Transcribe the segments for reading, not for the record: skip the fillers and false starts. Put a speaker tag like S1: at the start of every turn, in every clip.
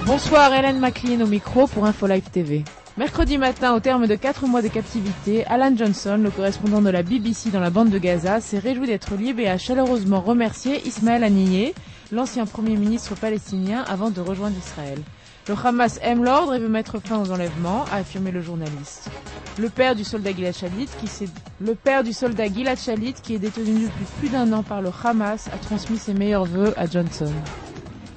S1: Bonsoir, Hélène McLean au micro pour InfoLive TV. Mercredi matin, au terme de 4 mois de captivité, Alan Johnson, le correspondant de la BBC dans la bande de Gaza, s'est réjoui d'être libre et a chaleureusement remercié Ismaël Haniyeh, l'ancien Premier ministre palestinien, avant de rejoindre Israël. Le Hamas aime l'ordre et veut mettre fin aux enlèvements, a affirmé le journaliste. Le père du soldat Gilad Shalit, qui est détenu depuis plus d'1 an par le Hamas, a transmis ses meilleurs vœux à Johnson.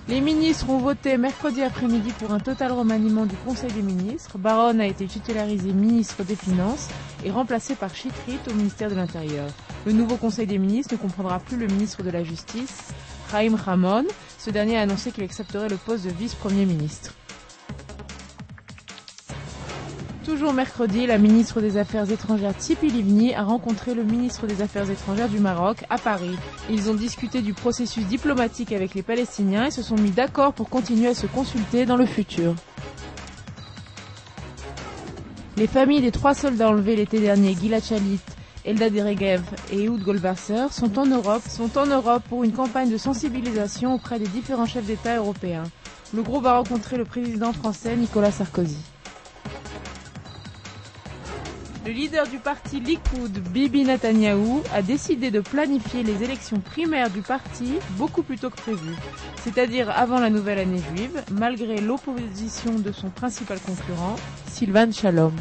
S1: Les ministres ont voté mercredi après-midi pour un total remaniement du Conseil des ministres. Baron a été titularisé ministre des Finances et remplacé par Chitrit au ministère de l'Intérieur. Le nouveau Conseil des ministres ne comprendra plus le ministre de la Justice, Chaim Ramon. Ce dernier a annoncé qu'il accepterait le poste de vice-premier ministre. Toujours mercredi, la ministre des Affaires étrangères Tzipi Livni a rencontré le ministre des Affaires étrangères du Maroc à Paris. Ils ont discuté du processus diplomatique avec les Palestiniens et se sont mis d'accord pour continuer à se consulter dans le futur. Les familles des 3 soldats enlevés l'été dernier, Gilad Shalit, Eldad Regev et Ehud Goldwasser, sont en Europe pour une campagne de sensibilisation auprès des différents chefs d'État européens. Le groupe a rencontré le président français Nicolas Sarkozy. Le leader du parti Likoud, Bibi Netanyahou, a décidé de planifier les élections primaires du parti beaucoup plus tôt que prévu, c'est-à-dire avant la nouvelle année juive, malgré l'opposition de son principal concurrent, Sylvan Shalom.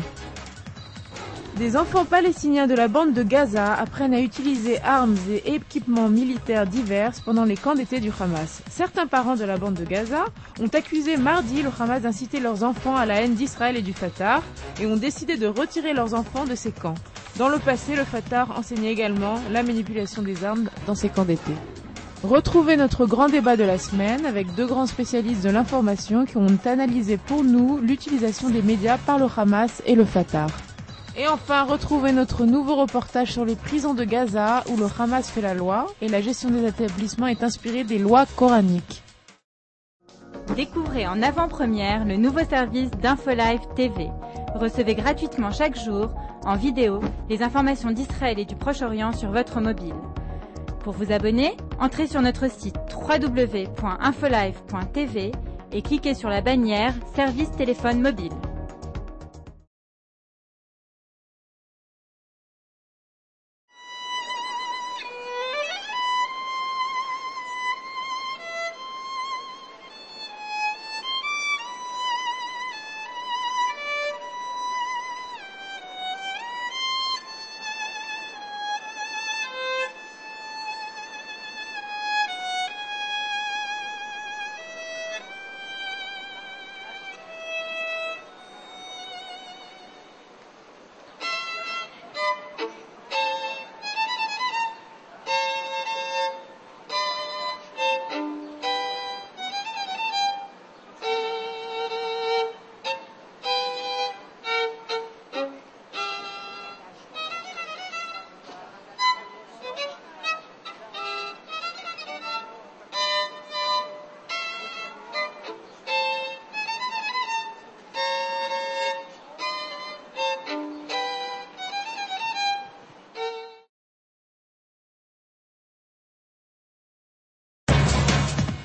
S1: Des enfants palestiniens de la bande de Gaza apprennent à utiliser armes et équipements militaires divers pendant les camps d'été du Hamas. Certains parents de la bande de Gaza ont accusé mardi le Hamas d'inciter leurs enfants à la haine d'Israël et du Fatah et ont décidé de retirer leurs enfants de ces camps. Dans le passé, le Fatah enseignait également la manipulation des armes dans ces camps d'été. Retrouvez notre grand débat de la semaine avec 2 grands spécialistes de l'information qui ont analysé pour nous l'utilisation des médias par le Hamas et le Fatah. Et enfin, retrouvez notre nouveau reportage sur les prisons de Gaza où le Hamas fait la loi et la gestion des établissements est inspirée des lois coraniques.
S2: Découvrez en avant-première le nouveau service d'InfoLive TV. Recevez gratuitement chaque jour, en vidéo, les informations d'Israël et du Proche-Orient sur votre mobile. Pour vous abonner, entrez sur notre site www.infolive.tv et cliquez sur la bannière « Service téléphone mobile ».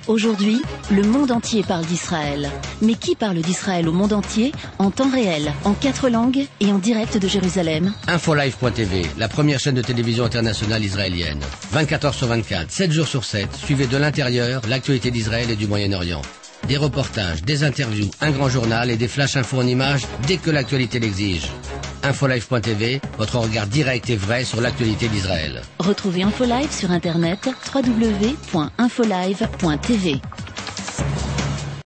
S3: Aujourd'hui, le monde entier parle d'Israël. Mais qui parle d'Israël au monde entier, en temps réel, en 4 langues et en direct de Jérusalem?
S4: InfoLive.tv, la première chaîne de télévision internationale israélienne. 24 heures sur 24, 7 jours sur 7, suivez de l'intérieur l'actualité d'Israël et du Moyen-Orient. Des reportages, des interviews, un grand journal et des flash infos en images dès que l'actualité l'exige. InfoLive.tv, votre regard direct et vrai sur l'actualité d'Israël.
S3: Retrouvez InfoLive sur internet www.infolive.tv.